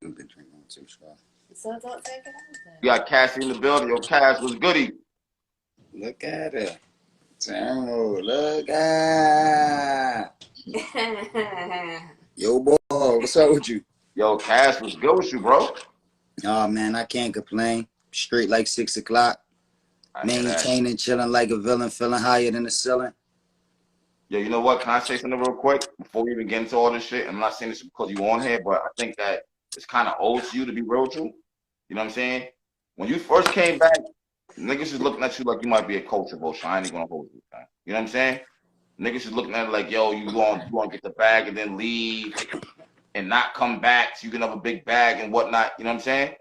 You've been drinking too strong. So don't take it out. You got Cassidy in the building. Yo, Cass, what's goody? Look at her. Tammo, look at. Yo, boy, what's up with you? Yo, Cass, what's good with you, bro? Oh, man, I can't complain. Straight like 6 o'clock. Maintaining, chilling like a villain, feeling higher than the ceiling. Yo, you know what? Can I say something real quick before we even get into all this shit? I'm not saying this because you on here, but I think that it's kind of old to you to be real with you. You know what I'm saying? When you first came back, niggas is looking at you like you might be a culture vulture. I ain't gonna hold you, man. You know what I'm saying? Niggas is looking at it like, yo, you gonna get the bag and then leave and not come back so you can have a big bag and whatnot. You know what I'm saying?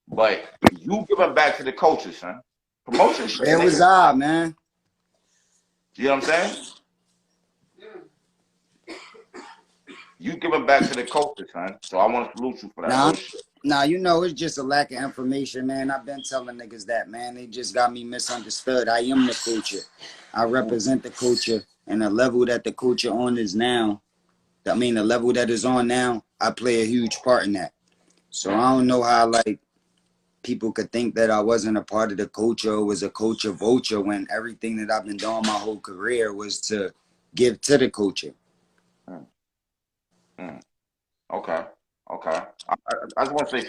But you giving back to the culture, son. Promotion shit. Where was I, man? You know what I'm saying? You giving back to the culture, son. So I want to salute you for that. Nah, you know, it's just a lack of information, man. I've been telling niggas that, man. They just got me misunderstood. I am the culture. I represent the culture, and the level that the culture on is now, I mean, the level that is on now, I play a huge part in that. So I don't know how, like, people could think that I wasn't a part of the culture or was a culture vulture when everything that I've been doing my whole career was to give to the culture. Okay. I just want to say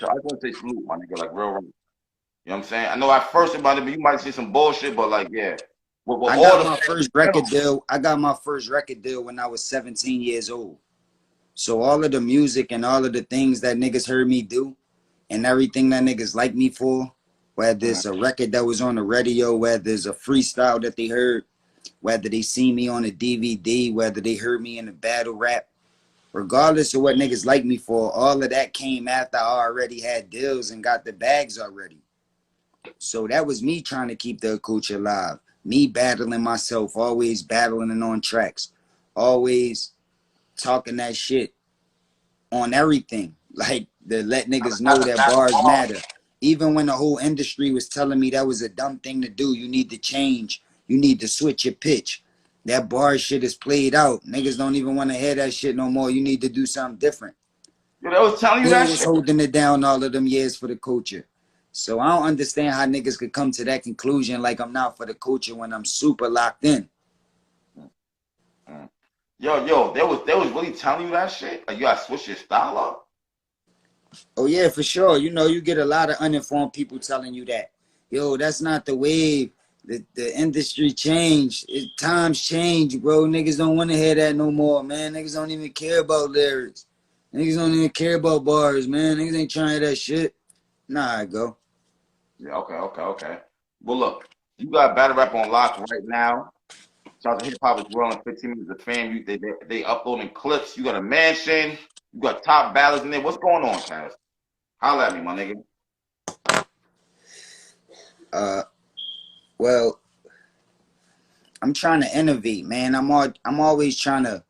salute, my nigga, like real. You know what I'm saying? I know at first about it, but you might see some bullshit, but like, yeah. I got my first record deal. I got my first record deal when I was 17 years old. So all of the music and all of the things that niggas heard me do and everything that niggas like me for, whether it's a record that was on the radio, whether it's a freestyle that they heard, whether they see me on a DVD, whether they heard me in a battle rap, regardless of what niggas like me for, all of that came after I already had deals and got the bags already. So that was me trying to keep the culture alive. Me battling myself, always battling and on tracks, always talking that shit on everything. Like, to let niggas know that bars matter. Even when the whole industry was telling me that was a dumb thing to do, you need to change, you need to switch your pitch. That bar shit is played out. Niggas don't even want to hear that shit no more. You need to do something different. Yo, they was telling you that shit. Holding it down all of them years for the culture. So I don't understand how niggas could come to that conclusion like I'm not for the culture when I'm super locked in. Yo, they was really telling you that shit? Like you gotta switch your style up? Oh yeah, for sure. You know, you get a lot of uninformed people telling you that. Yo, that's not the wave. The industry changed. Times change, bro. Niggas don't want to hear that no more, man. Niggas don't even care about lyrics. Niggas don't even care about bars, man. Niggas ain't trying to hear that shit. Nah, I go. Yeah, okay. Well, look, you got battle rap on lock right now. Shout out to Hip Hop as well in 15 minutes of fame. They uploading clips. You got a mansion. You got top ballads in there. What's going on, Cass? Holla at me, my nigga. Well, I'm trying to innovate, man. I'm always trying to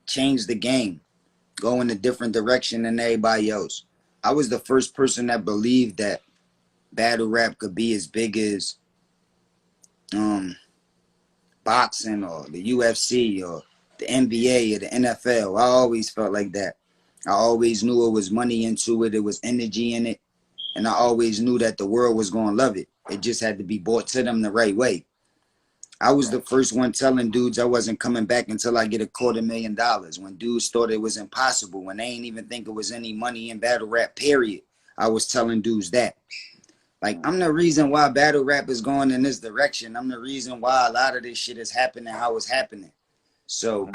change the game, go in a different direction than everybody else. I was the first person that believed that battle rap could be as big as boxing or the UFC or the NBA or the NFL. I always felt like that. I always knew it was money into it. It was energy in it. And I always knew that the world was going to love it. It just had to be brought to them the right way. I was the first one telling dudes I wasn't coming back until I get $250,000. When dudes thought it was impossible, when they ain't even think it was any money in battle rap, period. I was telling dudes that. Like, I'm the reason why battle rap is going in this direction. I'm the reason why a lot of this shit is happening how it's happening. So,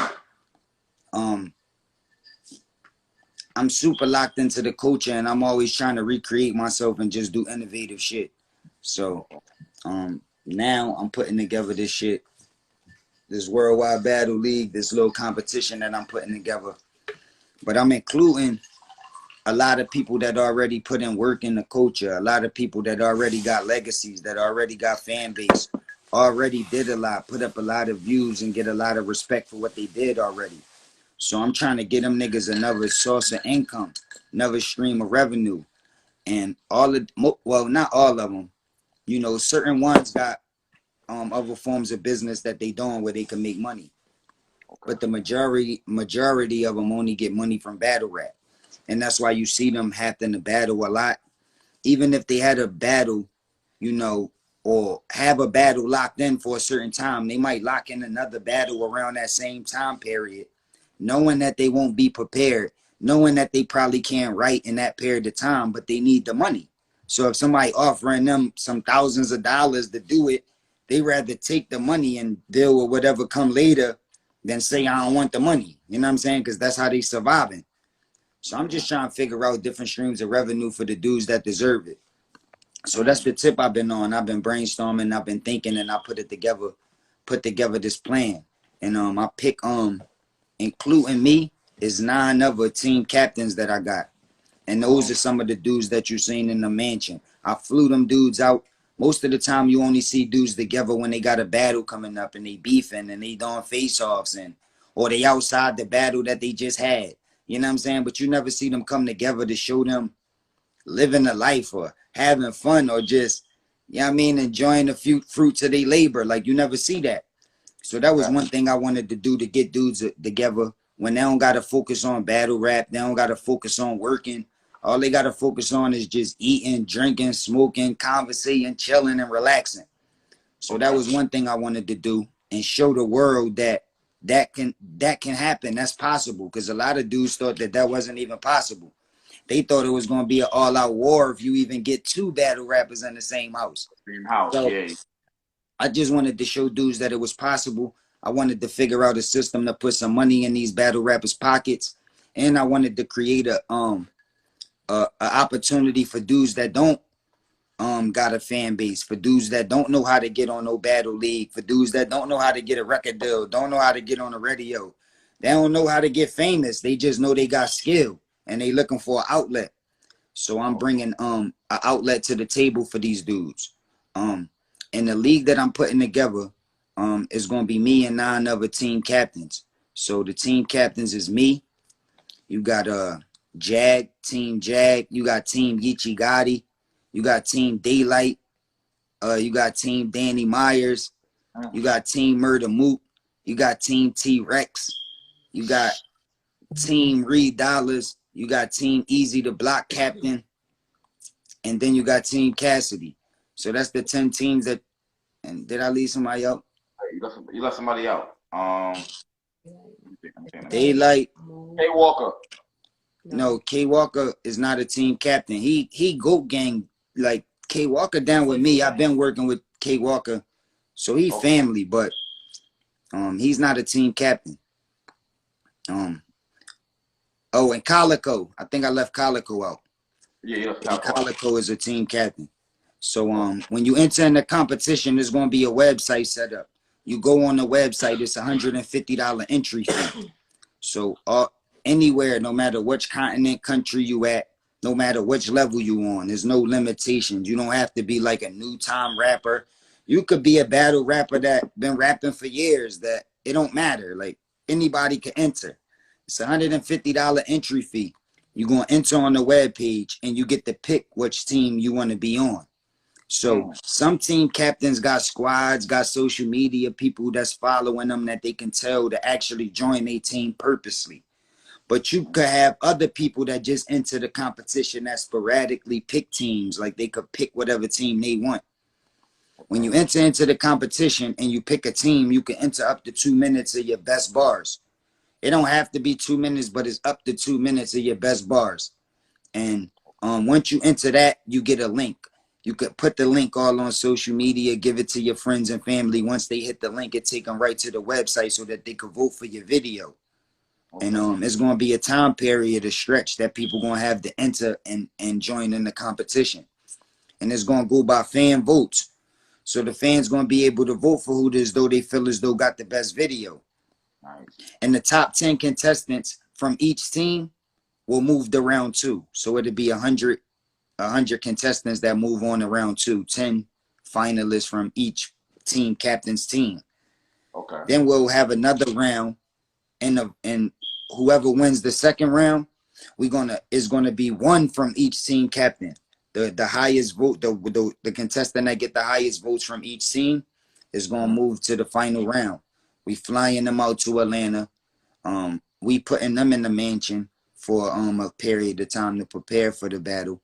I'm super locked into the culture, and I'm always trying to recreate myself and just do innovative shit. So, now I'm putting together this shit, this worldwide battle league, this little competition that I'm putting together. But I'm including a lot of people that already put in work in the culture, a lot of people that already got legacies, that already got fan base, already did a lot, put up a lot of views and get a lot of respect for what they did already. So I'm trying to get them niggas another source of income, another stream of revenue. And all of, well, not all of them, you know, certain ones got other forms of business that they doing where they can make money. But the majority of them only get money from battle rap. And that's why you see them having to battle a lot. Even if they had a battle, you know, or have a battle locked in for a certain time, they might lock in another battle around that same time period, knowing that they won't be prepared, knowing that they probably can't write in that period of time, but they need the money. So if somebody offering them some thousands of dollars to do it, they rather take the money and deal with whatever come later than say, I don't want the money. You know what I'm saying? Because that's how they surviving. So I'm just trying to figure out different streams of revenue for the dudes that deserve it. So that's the tip I've been on. I've been brainstorming, I've been thinking, and I put together this plan. And I pick including me is 9 other team captains that I got. And those are some of the dudes that you're seeing in the mansion. I flew them dudes out. Most of the time you only see dudes together when they got a battle coming up and they beefing and they doing face-offs and or they outside the battle that they just had. You know what I'm saying? But you never see them come together to show them living a life or having fun or just, you know what I mean, enjoying the few fruits of their labor. Like you never see that. So that was one thing I wanted to do, to get dudes together when they don't got to focus on battle rap. They don't got to focus on working. All they got to focus on is just eating, drinking, smoking, conversating, chilling, and relaxing. So that was one thing I wanted to do and show the world that that can happen. That's possible, because a lot of dudes thought that that wasn't even possible. They thought it was going to be an all-out war if you even get 2 battle rappers in the same house. Same house, so, yeah. I just wanted to show dudes that it was possible. I wanted to figure out a system to put some money in these battle rappers' pockets, and I wanted to create a opportunity for dudes that don't got a fan base, for dudes that don't know how to get on no battle league, for dudes that don't know how to get a record deal, don't know how to get on the radio. They don't know how to get famous. They just know they got skill and they looking for an outlet. So I'm bringing an outlet to the table for these dudes. And the league that I'm putting together is going to be me and 9 other team captains. So the team captains is me. You got Jag, Team Jag. You got Team Geechee Gotti. You got Team Daylight. You got Team Danny Myers. You got Team Murder Moot. You got Team T-Rex. You got Team Reed Dollars. You got Team Easy the Block Captain. And then you got Team Cassidy. So that's the 10 teams that. And did I leave somebody out? You left somebody out. Daylight. K Walker. No, K Walker is not a team captain. He GOAT gang, like K Walker down with me. I've been working with K Walker, so he family, but he's not a team captain. Oh, and Calico. I think I left Calico out. Yeah, you left Calico. Calico is a team captain. So when you enter in the competition, there's going to be a website set up. You go on the website, it's $150 entry fee. So anywhere, no matter which continent, country you at, no matter which level you on, there's no limitations. You don't have to be like a new time rapper. You could be a battle rapper that been rapping for years. That it don't matter. Like anybody can enter. It's $150 entry fee. You're going to enter on the web page and you get to pick which team you want to be on. So some team captains got squads, got social media people that's following them that they can tell to actually join their team purposely. But you could have other people that just enter the competition that sporadically pick teams, like they could pick whatever team they want. When you enter into the competition and you pick a team, you can enter up to 2 minutes of your best bars. It don't have to be 2 minutes, but it's up to 2 minutes of your best bars. And once you enter that, you get a link. You could put the link all on social media, give it to your friends and family. Once they hit the link, it take them right to the website so that they could vote for your video. And it's going to be a time period, a stretch that people going to have to enter and join in the competition. And it's going to go by fan votes. So the fans going to be able to vote for who as though they feel as though got the best video. Nice. And the top 10 contestants from each team will move to round 2. So it'll be 100 contestants that move on to round 2, 10 finalists from each team captain's team. Okay. Then we'll have another round, and whoever wins the second round, is gonna be 1 from each team captain. The highest vote, the contestant that get the highest votes from each team is gonna move to the final round. We flying them out to Atlanta. We putting them in the mansion for a period of time to prepare for the battle.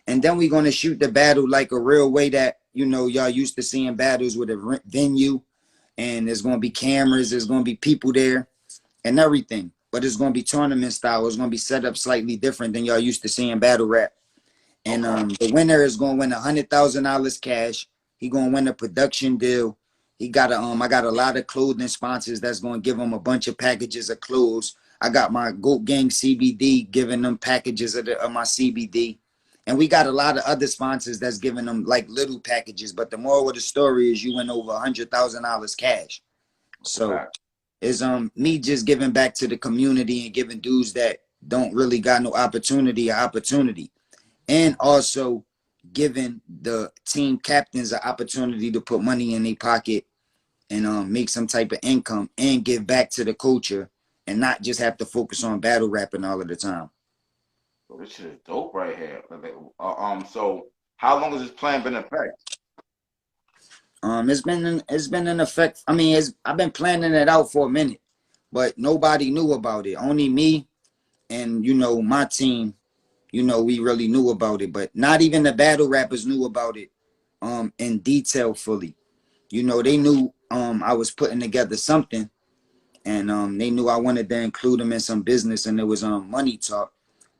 And then we're gonna shoot the battle like a real way that, you know, y'all used to seeing battles with a venue, and there's gonna be cameras, there's gonna be people there and everything. But it's gonna be tournament style. It's gonna be set up slightly different than y'all used to seeing battle rap. And the winner is gonna win $100,000 cash. He gonna win a production deal. He got I got a lot of clothing sponsors that's gonna give him a bunch of packages of clothes. I got my Goat Gang CBD giving them packages of my CBD. And we got a lot of other sponsors that's giving them like little packages. But the moral of the story is you win over $100,000 cash. So it's me just giving back to the community and giving dudes that don't really got no opportunity an opportunity. And also giving the team captains an opportunity to put money in their pocket and make some type of income and give back to the culture and not just have to focus on battle rapping all of the time. So this shit is dope right here. So how long has this plan been in effect? It's been in effect. I mean, I've been planning it out for a minute, but nobody knew about it. Only me and, you know, my team, you know, we really knew about it, but not even the battle rappers knew about it in detail fully. You know, they knew I was putting together something, and they knew I wanted to include them in some business, and there was money talk,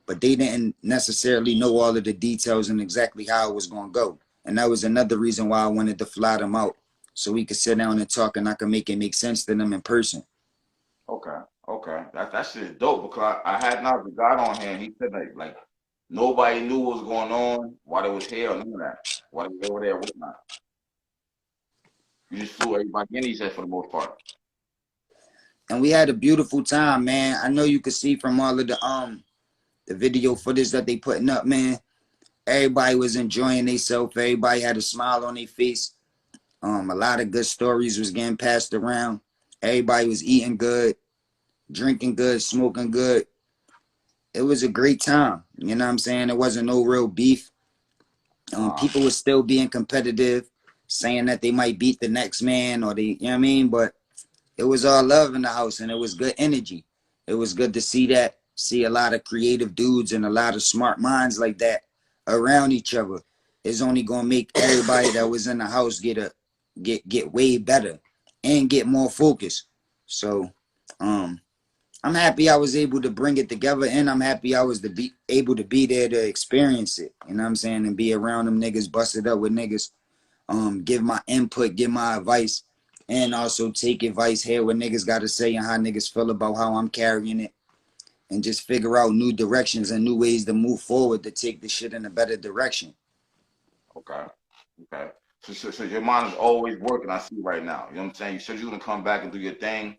but they didn't necessarily know all of the details and exactly how it was going to go. And that was another reason why I wanted to fly them out so we could sit down and talk and I could make it make sense to them in person. Okay. That shit is dope because I had not the guy on here and he said like nobody knew what was going on, why they was here or none of that. Why they was over there, whatnot. You just flew everybody in, he said, for the most part. And we had a beautiful time, man. I know you could see from all of the video footage that they putting up, man. Everybody was enjoying themselves. Everybody had a smile on their face. A lot of good stories was getting passed around. Everybody was eating good, drinking good, smoking good. It was a great time. You know what I'm saying? There wasn't no real beef. People were still being competitive, saying that they might beat the next man or you know what I mean? But it was all love in the house and it was good energy. It was good to see that, see a lot of creative dudes and a lot of smart minds like that around each other. It's only gonna make everybody that was in the house get way better and get more focused. So I'm happy I was able to bring it together, and I'm happy I was able to be there to experience it. You know what I'm saying? And be around them niggas, bust it up with niggas, give my input, give my advice, and also take advice, hear what niggas got to say and how niggas feel about how I'm carrying it, and just figure out new directions and new ways to move forward to take the shit in a better direction. Okay. So your mind is always working, I see right now. You know what I'm saying? You said you were gonna come back and do your thing.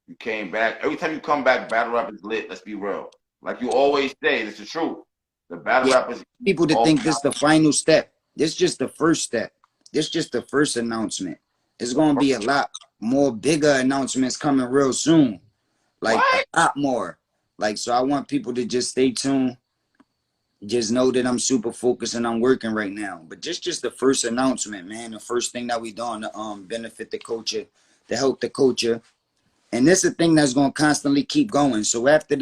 You came back. Every time you come back, battle rap is lit. Let's be real. Like you always say, it's the truth. The battle rappers. People to think this is the final step. This is just the first step. This is just the first announcement. There's gonna be a lot more bigger announcements coming real soon. Like a lot more. Like, so I want people to just stay tuned. Just know that I'm super focused and I'm working right now. But just the first announcement, man. The first thing that we doing to benefit the culture, to help the culture. And this is a thing that's gonna constantly keep going. So after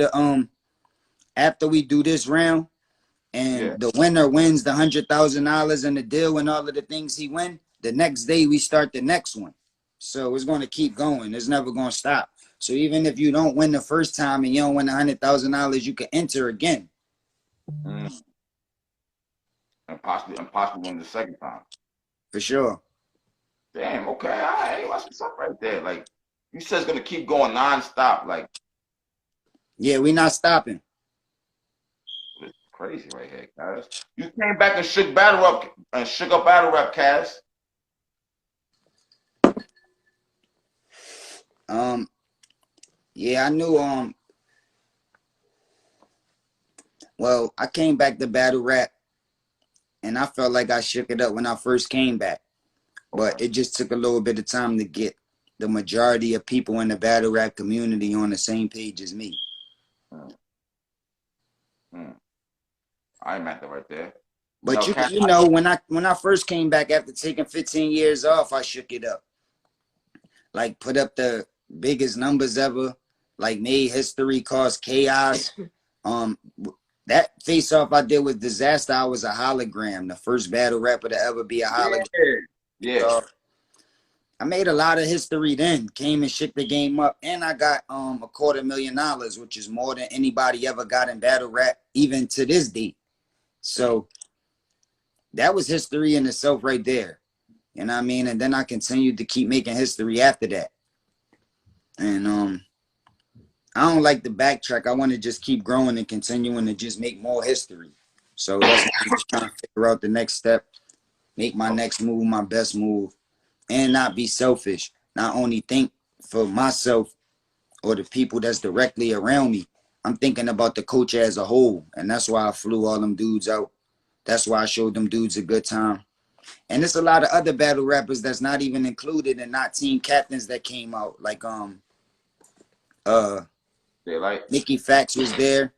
we do this round and the winner wins the $100,000 and the deal and all of the things he win, the next day we start the next one. So it's gonna keep going. It's never gonna stop. So even if you don't win the first time and you don't win $100,000, you can enter again. And possibly win the second time. For sure. Damn, okay, all right. Watch what's up right there. Like you said it's gonna keep going non-stop. Like yeah, we not stopping. It's crazy right here, guys. You came back and shook up battle rap, Cass. Yeah, I knew well, I came back to battle rap and I felt like I shook it up when I first came back. But it just took a little bit of time to get the majority of people in the battle rap community on the same page as me. I ain't at that right there. But you know, when I first came back after taking 15 years off, I shook it up. Like put up the biggest numbers ever, like made history, caused chaos, That face off I did with Disaster, I was a hologram, the first battle rapper to ever be a hologram. Yeah. So I made a lot of history then, came and shook the game up, and I got $250,000, which is more than anybody ever got in battle rap, even to this date. So that was history in itself right there. You know what I mean? And then I continued to keep making history after that. And I don't like to backtrack. I want to just keep growing and continuing to just make more history. So that's what I'm just trying to figure out the next step, make my next move my best move, and not be selfish. Not only think for myself or the people that's directly around me, I'm thinking about the culture as a whole. And that's why I flew all them dudes out. That's why I showed them dudes a good time. And there's a lot of other battle rappers that's not even included and not team captains that came out. Like Mickey Fax was there.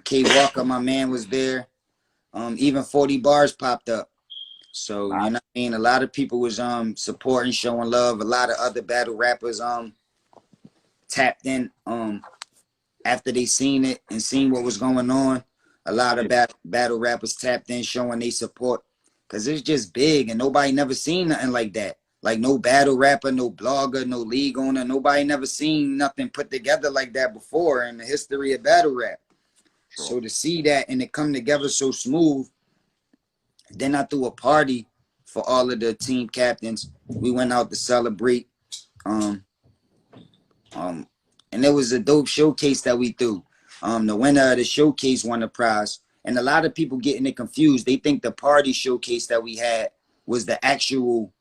K Walker, my man, was there. Even 40 Bars popped up. So you know what I mean? A lot of people was supporting, showing love. A lot of other battle rappers tapped in after they seen it and seen what was going on. A lot of battle rappers tapped in, showing they support. Cause it's just big and nobody never seen nothing like that. Like no battle rapper, no blogger, no league owner, nobody never seen nothing put together like that before in the history of battle rap. Sure. So to see that and it come together so smooth, then I threw a party for all of the team captains. We went out to celebrate. And it was a dope showcase that we threw. The winner of the showcase won a prize. And a lot of people getting it confused. They think the party showcase that we had was the actual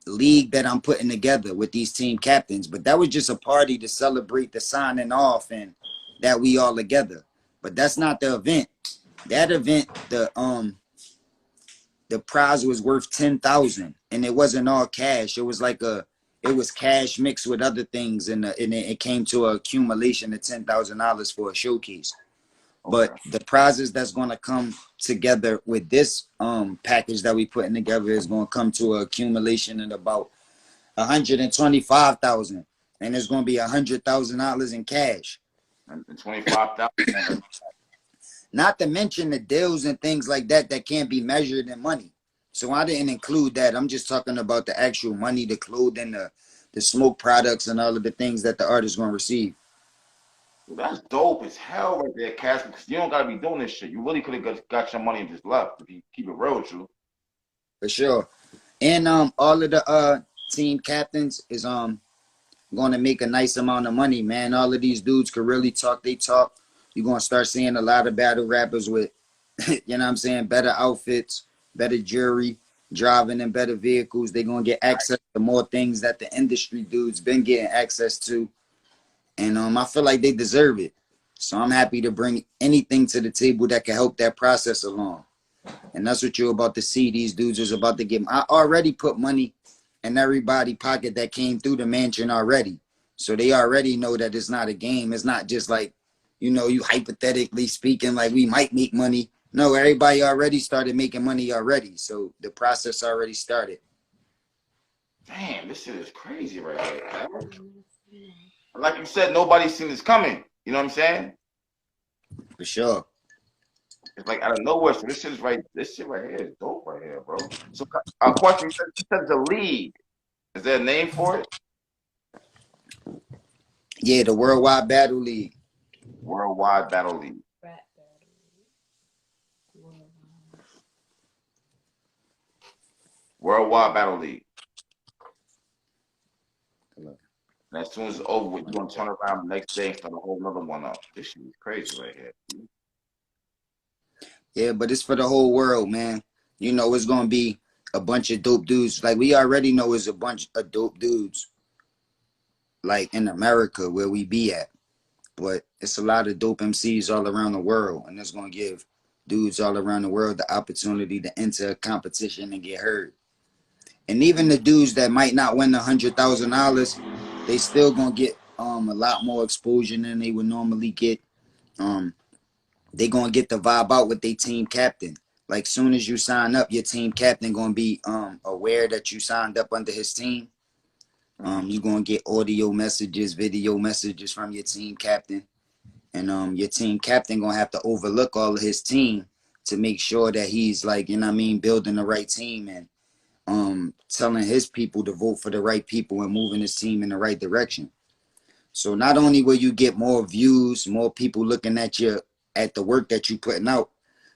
league that I'm putting together with these team captains. But that was just a party to celebrate the signing off and that we all together. But that's not the event. That event, the prize was worth $10,000, and it wasn't all cash. It was like it was cash mixed with other things, and it came to an accumulation of $10,000 for a showcase. Okay. But the prizes that's going to come together with this package that we putting together is going to come to an accumulation of about $125,000, and it's going to be $100,000 in cash. $25,000. Not to mention the deals and things like that that can't be measured in money. So I didn't include that. I'm just talking about the actual money, the clothing, the smoke products, and all of the things that the artist is going to receive. That's dope as hell right there, Cass, because you don't got to be doing this shit. You really could have got your money and just left if you keep it real with you. For sure. And all of the team captains is going to make a nice amount of money, man. All of these dudes could really talk. They talk. You're going to start seeing a lot of battle rappers with, you know what I'm saying, better outfits, better jewelry, driving in better vehicles. They're going to get access to more things that the industry dudes been getting access to. And I feel like they deserve it. So I'm happy to bring anything to the table that can help that process along. And that's what you're about to see. These dudes is about to get. I already put money in everybody's pocket that came through the mansion already. So they already know that it's not a game. It's not just like, you know, you hypothetically speaking, like we might make money. No, everybody already started making money already. So the process already started. Damn, this shit is crazy right here. Like you said, nobody's seen this coming. You know what I'm saying? For sure. It's like out of nowhere. So this shit right here is dope right here, bro. So a question, you said the league. Is there a name for it? Yeah, the Worldwide Battle League. Worldwide Battle League. Worldwide Battle League. And as soon as it's over with, you're going to turn around the next day and start a whole other one up. This shit is crazy right here. Yeah, but it's for the whole world, man. You know, it's going to be a bunch of dope dudes. Like, we already know it's a bunch of dope dudes, like, in America where we be at. But it's a lot of dope MCs all around the world. And it's going to give dudes all around the world the opportunity to enter a competition and get heard. And even the dudes that might not win the $100,000, they still gonna get a lot more exposure than they would normally get. They gonna get the vibe out with their team captain. Like soon as you sign up, your team captain gonna be aware that you signed up under his team. You're gonna get audio messages, video messages from your team captain. And your team captain gonna have to overlook all of his team to make sure that he's like, you know what I mean, building the right team and telling his people to vote for the right people and moving his team in the right direction. So not only will you get more views, more people looking at the work that you putting out,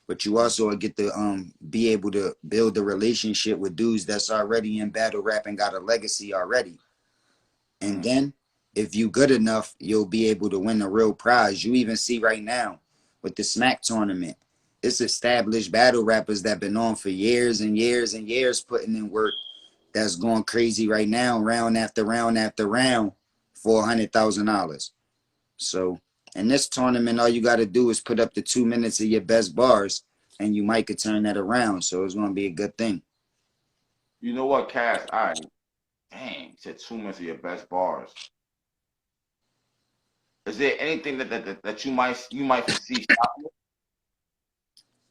but you also get to be able to build a relationship with dudes that's already in battle rap and got a legacy already. And then if you good enough, you'll be able to win a real prize. You even see right now with the Smack tournament, it's established battle rappers that been on for years and years and years putting in work that's going crazy right now, round after round after round for $100,000. So in this tournament, all you got to do is put up the 2 minutes of your best bars and you might could turn that around. So it's going to be a good thing. You know what, Cass? Dang, you said 2 minutes of your best bars. Is there anything that you might foresee stopping it?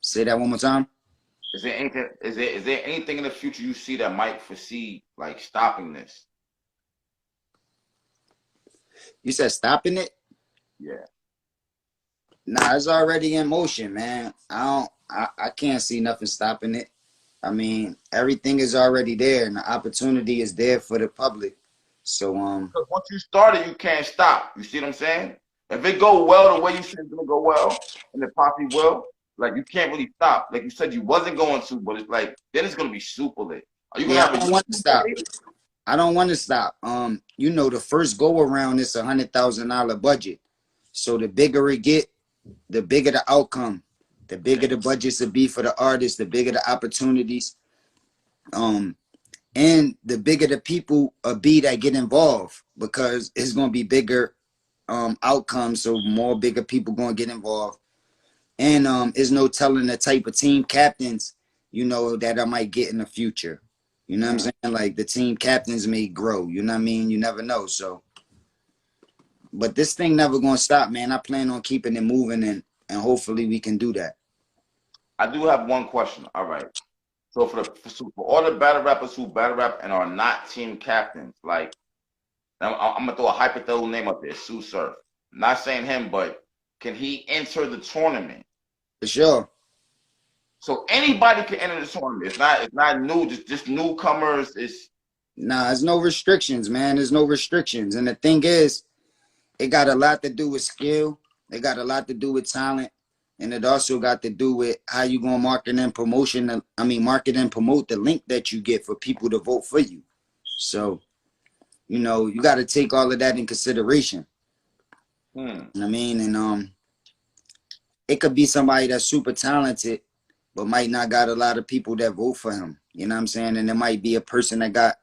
Say that one more time. Is there anything in the future you see that might foresee like stopping this? You said stopping it? Yeah. Nah, it's already in motion, man. I can't see nothing stopping it. I mean, everything is already there and the opportunity is there for the public. So Because once you start it, you can't stop. You see what I'm saying? If it go well the way you said it's gonna go well, and it possibly will, like you can't really stop. Like you said you wasn't going to, but it's like then it's gonna be super lit. Are you gonna have I don't want to stop. I don't want to stop. You know, the first go around is $100,000 budget. So the bigger it get, the bigger the outcome, the bigger the budgets will be for the artists, the bigger the opportunities, and the bigger the people be that get involved, because it's gonna be bigger outcomes, so more bigger people gonna get involved. And there's no telling the type of team captains, you know, that I might get in the future. You know what I'm saying? Like the team captains may grow, you know what I mean? You never know. So but this thing never gonna stop, man. I plan on keeping it moving and hopefully we can do that. I do have one question. All right. So for all the battle rappers who battle rap and are not team captains, like I'm gonna throw a hypothetical name up there, Sue Surf. Not saying him, but can he enter the tournament? For sure. So anybody can enter the tournament. It's not new, just newcomers. Nah, there's no restrictions, man. There's no restrictions. And the thing is, it got a lot to do with skill. It got a lot to do with talent. And it also got to do with how you gonna market and promote the link that you get for people to vote for you. So, you know, you got to take all of that in consideration. You know what I mean? And it could be somebody that's super talented, but might not got a lot of people that vote for him. You know what I'm saying? And there might be a person that got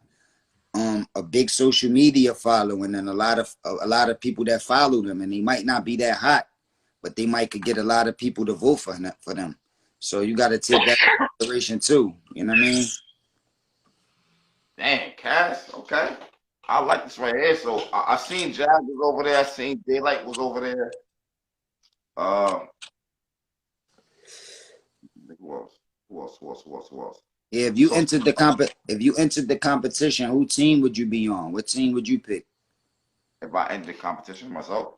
a big social media following and a lot of people that follow them, and they might not be that hot, but they might could get a lot of people to vote for them. So you got to take that into consideration too. You know what I mean? Damn, Cass. Okay, I like this right here. So I seen Jazz was over there. I seen Daylight was over there. Who else? Yeah, if you entered the competition, who team would you be on? What team would you pick? If I entered the competition myself?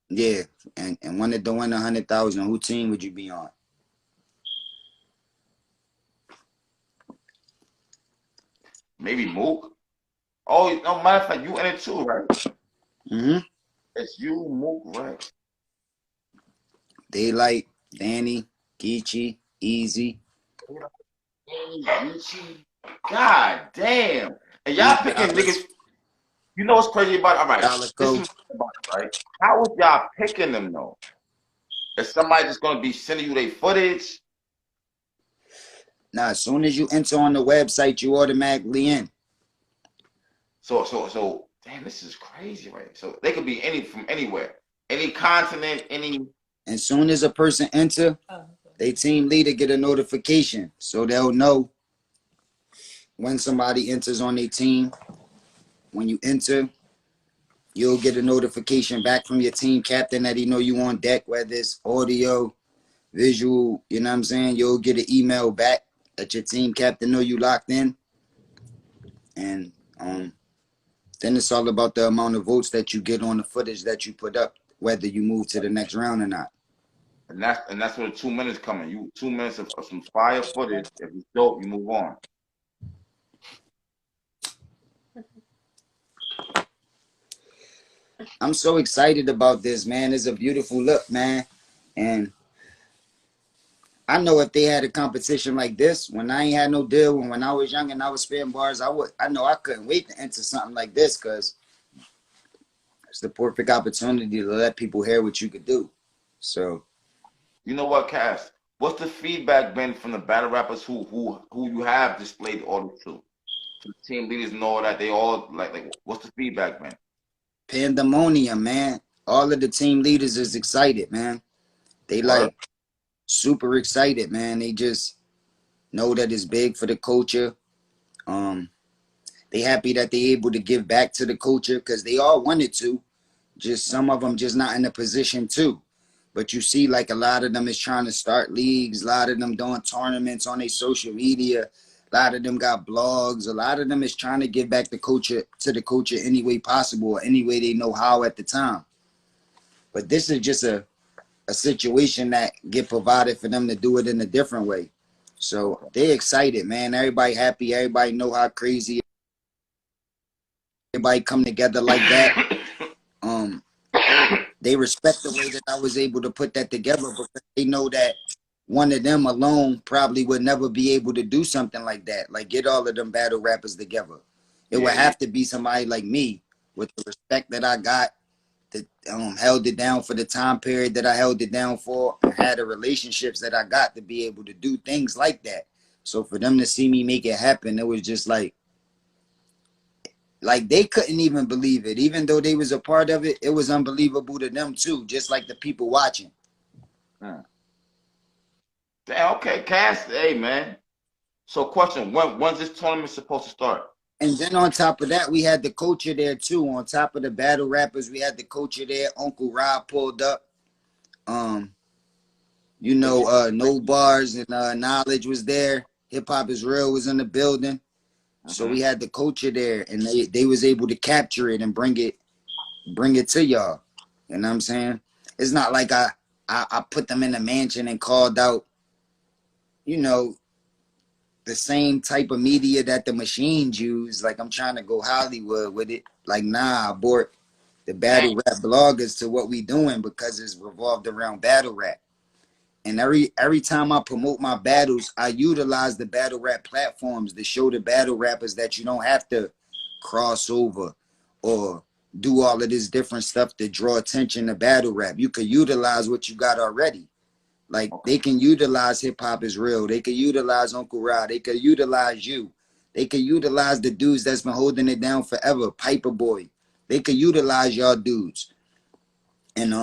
Yeah, and wanted to win 100,000, who team would you be on? Maybe Mook. Oh, no, matter of fact, you in it too, right? Mm-hmm. It's you, Mook, right? Daylight, Danny, Geechee, Easy. God damn. And y'all picking niggas. You know what's crazy about it? All right. This is about it, right? How is y'all picking them though? Is somebody just gonna be sending you their footage? Nah, as soon as you enter on the website, you automatically in. So damn, this is crazy, right? So they could be from anywhere. Any continent, any. As soon as a person enter, they team leader get a notification, so they'll know when somebody enters on their team. When you enter, you'll get a notification back from your team captain that he know you on deck, whether it's audio, visual, you know what I'm saying? You'll get an email back that your team captain know you locked in. And then it's all about the amount of votes that you get on the footage that you put up. whether you move to the next round or not. And that's where the 2 minutes coming. You 2 minutes of some fire footage. If it's dope, you move on. I'm so excited about this, man. It's a beautiful look, man. And I know if they had a competition like this, when I ain't had no deal, when I was young and I was spitting bars, I know I couldn't wait to enter something like this, because it's the perfect opportunity to let people hear what you could do. So, you know what, Cass? What's the feedback been from the battle rappers who you have displayed all this to the team leaders and all that? They all like what's the feedback been? pandemonium, man. All of the team leaders is excited, man. They like super excited, man. They just know that it's big for the culture. They happy that they able to give back to the culture, because they all wanted to. Just some of them just not in a position to. But you see, like, a lot of them is trying to start leagues. A lot of them doing tournaments on their social media. A lot of them got blogs. A lot of them is trying to give back the culture to the culture any way possible, any way they know how at the time. But this is just a situation that get provided for them to do it in a different way. So they're excited, man. Everybody happy. Everybody know how crazy. Everybody come together like that. They respect the way that I was able to put that together, because they know that one of them alone probably would never be able to do something like that. Like, get all of them battle rappers together. It would have to be somebody like me with the respect that I got, that held it down for the time period that I held it down for, and had the relationships that I got to be able to do things like that. So for them to see me make it happen, it was just like they couldn't even believe it. Even though they was a part of it, it was unbelievable to them too, just like the people watching. Damn, okay, Cass. Hey, man. So question, when's this tournament supposed to start? And then on top of that, we had the culture there too. On top of the battle rappers, we had the culture there. Uncle Rob pulled up. You know, No Bars and Knowledge was there. Hip Hop is Real was in the building. So we had the culture there, and they was able to capture it and bring it to y'all. You know what I'm saying? It's not like I put them in a mansion and called out, you know, the same type of media that the machines use. Like, I'm trying to go Hollywood with it. Like, nah, I brought the battle rap bloggers to what we doing, because it's revolved around battle rap. And every time I promote my battles, I utilize the battle rap platforms to show the battle rappers that you don't have to cross over or do all of this different stuff to draw attention to battle rap. You could utilize what you got already. Like, they can utilize Hip Hop is Real. They could utilize Uncle Rod. They could utilize you. They could utilize the dudes that's been holding it down forever, Piper Boy. They could utilize y'all dudes. And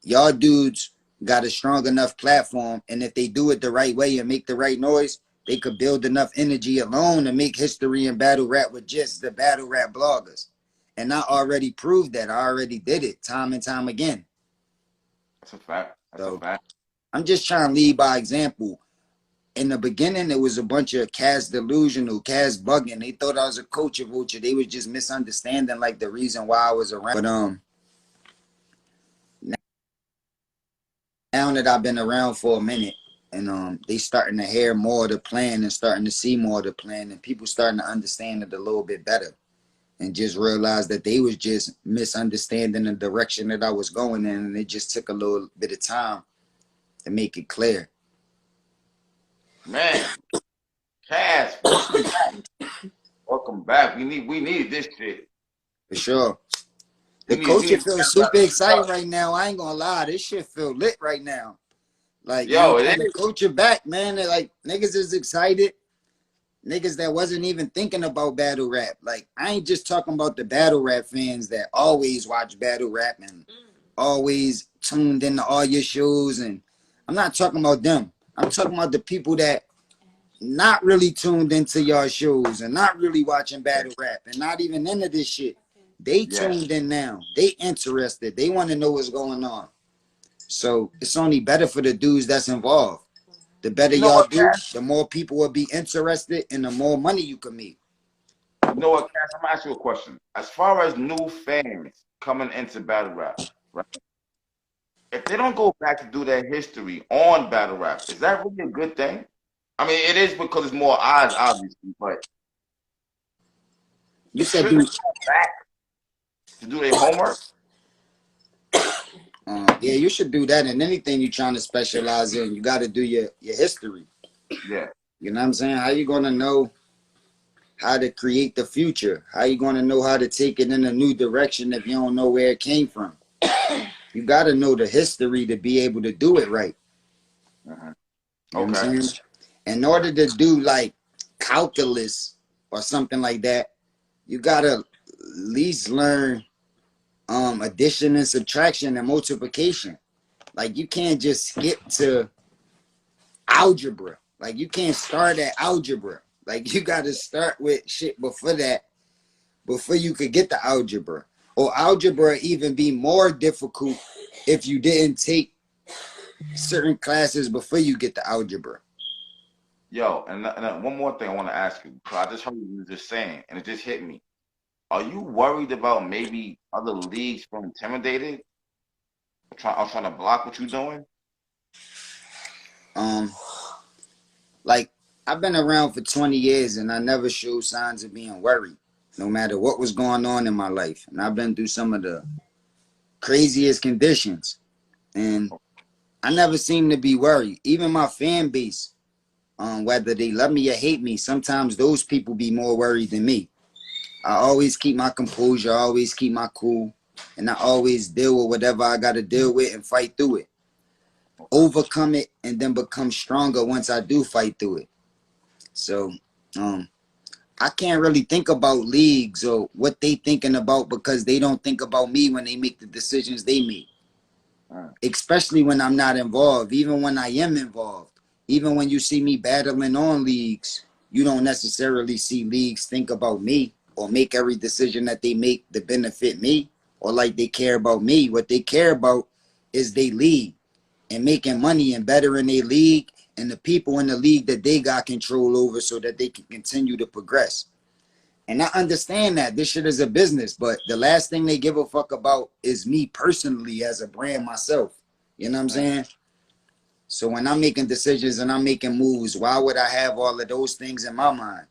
y'all dudes got a strong enough platform, and if they do it the right way and make the right noise, they could build enough energy alone to make history in battle rap with just the battle rap bloggers. And I already proved that. I already did it time and time again. That's a fact. That's a fact. I'm just trying to lead by example. In the beginning, it was a bunch of Cass delusional, Cass bugging. They thought I was a coach of Vulture. They was just misunderstanding like the reason why I was around. But now that I've been around for a minute, and they starting to hear more of the plan and starting to see more of the plan, and people starting to understand it a little bit better, and just realize that they was just misunderstanding the direction that I was going in, and it just took a little bit of time to make it clear. Man, Cass, welcome back. We needed this shit. For sure. The culture feels super excited right now. I ain't gonna lie, this shit feel lit right now. Like, yo, the culture back, man. Like, niggas is excited. Niggas that wasn't even thinking about battle rap. Like, I ain't just talking about the battle rap fans that always watch battle rap and always tuned into all your shows. And I'm not talking about them. I'm talking about the people that not really tuned into your shows and not really watching battle rap and not even into this shit. They tuned in now. They interested. They want to know what's going on. So it's only better for the dudes that's involved. The better y'all do, the more people will be interested and the more money you can make. You know what, Cass? I'm gonna ask you a question. As far as new fans, coming into battle rap, right? If they don't go back to do their history on battle rap, is that really a good thing? I mean, it is because it's more eyes, obviously, but You said shouldn't do they go back to do their homework? yeah, you should do that in anything you're trying to specialize in. You got to do your history. Yeah. You know what I'm saying? How you gonna know how to create the future? How you gonna know how to take it in a new direction if you don't know where it came from? You got to know the history to be able to do it right. Uh-huh. You know what Okay. I'm saying? In order to do like calculus or something like that, you gotta at least learn addition and subtraction and multiplication. Like you can't just skip to algebra. Like you can't start at algebra. Like you gotta start with shit before that, before you could get the algebra. Or algebra even be more difficult if you didn't take certain classes before you get the algebra. Yo, and one more thing I want to ask you. 'Cause I just heard you were just saying, and it just hit me. Are you worried about maybe other leagues feeling intimidated? I'm trying to block what you're doing? Um, like I've been around for 20 years and I never showed signs of being worried, no matter what was going on in my life. And I've been through some of the craziest conditions. And I never seem to be worried. Even my fan base, whether they love me or hate me, sometimes those people be more worried than me. I always keep my composure, I always keep my cool, and I always deal with whatever I got to deal with and fight through it. Overcome it and then become stronger once I do fight through it. So I can't really think about leagues or what they thinking about because they don't think about me when they make the decisions they make. Especially when I'm not involved, even when I am involved. Even when you see me battling on leagues, you don't necessarily see leagues think about me or make every decision that they make to benefit me or like they care about me. What they care about is they league and making money and bettering their league and the people in the league that they got control over so that they can continue to progress. And I understand that this shit is a business, but the last thing they give a fuck about is me personally as a brand myself. You know what I'm saying? So when I'm making decisions and I'm making moves, why would I have all of those things in my mind?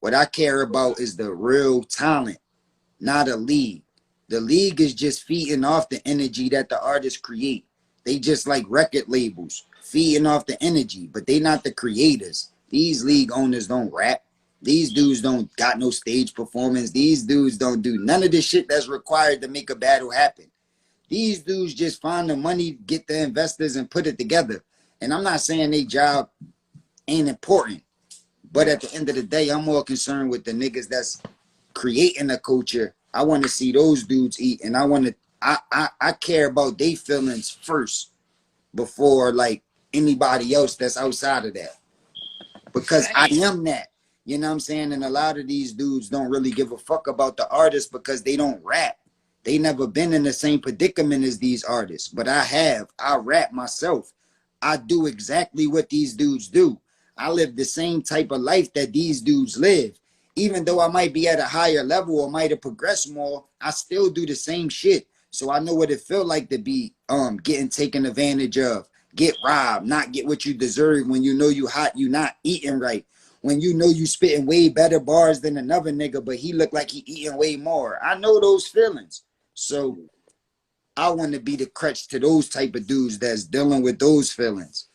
What I care about is the real talent, not a league. The league is just feeding off the energy that the artists create. They just like record labels, feeding off the energy, but they not the creators. These league owners don't rap. These dudes don't got no stage performance. These dudes don't do none of the shit that's required to make a battle happen. These dudes just find the money, get the investors, and put it together. And I'm not saying their job ain't important, but at the end of the day, I'm more concerned with the niggas that's creating a culture. I want to see those dudes eat, and I care about their feelings first before like anybody else that's outside of that. Because I am that. You know what I'm saying? And a lot of these dudes don't really give a fuck about the artists because they don't rap. They never been in the same predicament as these artists. But I have. I rap myself. I do exactly what these dudes do. I live the same type of life that these dudes live. Even though I might be at a higher level or might have progressed more, I still do the same shit. So I know what it feel like to be getting taken advantage of, get robbed, not get what you deserve when you know you hot, you not eating right. When you know you spitting way better bars than another nigga, but he look like he eating way more. I know those feelings. So I want to be the crutch to those type of dudes that's dealing with those feelings.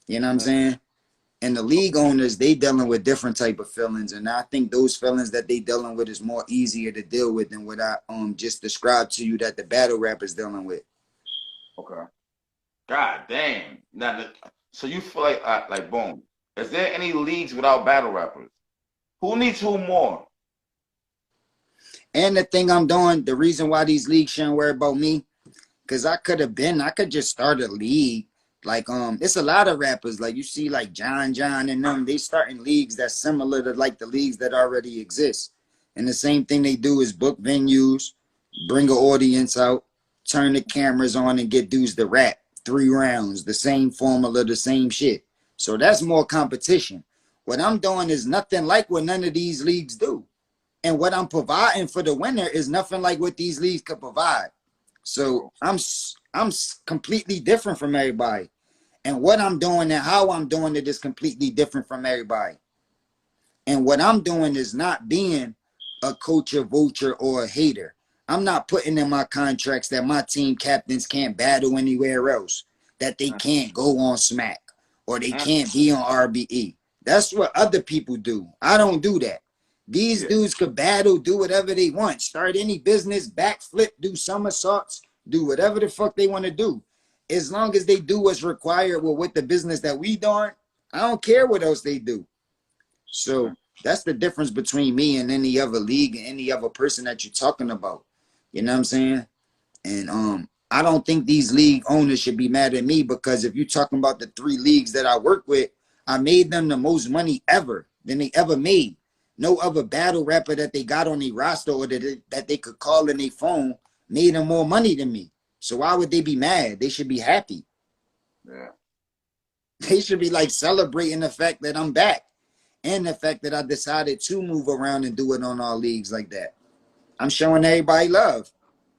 You know what I'm saying? And the league owners, they dealing with different type of feelings. And I think those feelings that they dealing with is more easier to deal with than what I just described to you that the battle rap is dealing with. Okay. God damn. Now, so you feel like boom. Is there any leagues without battle rappers? Who needs who more? And the thing I'm doing, the reason why these leagues shouldn't worry about me, because I could just start a league. Like, it's a lot of rappers. Like you see like John and them, they starting leagues that's similar to like the leagues that already exist. And the same thing they do is book venues, bring an audience out, turn the cameras on and get dudes to rap 3 rounds, the same formula, the same shit. So that's more competition. What I'm doing is nothing like what none of these leagues do. And what I'm providing for the winner is nothing like what these leagues could provide. So I'm completely different from everybody. And what I'm doing and how I'm doing it is completely different from everybody. And what I'm doing is not being a coach, a vulture, or a hater. I'm not putting in my contracts that my team captains can't battle anywhere else, that they can't go on Smack, or they can't be on RBE. That's what other people do. I don't do that. These dudes could battle, do whatever they want, start any business, backflip, do somersaults, do whatever the fuck they want to do. As long as they do what's required with the business that we doing, I don't care what else they do. So that's the difference between me and any other league and any other person that you're talking about. You know what I'm saying? And I don't think these league owners should be mad at me, because if you're talking about the 3 leagues that I work with, I made them the most money ever than they ever made. No other battle rapper that they got on their roster or that they could call in their phone made them more money than me. So why would they be mad? They should be happy. Yeah. They should be like celebrating the fact that I'm back and the fact that I decided to move around and do it on all leagues like that. I'm showing everybody love.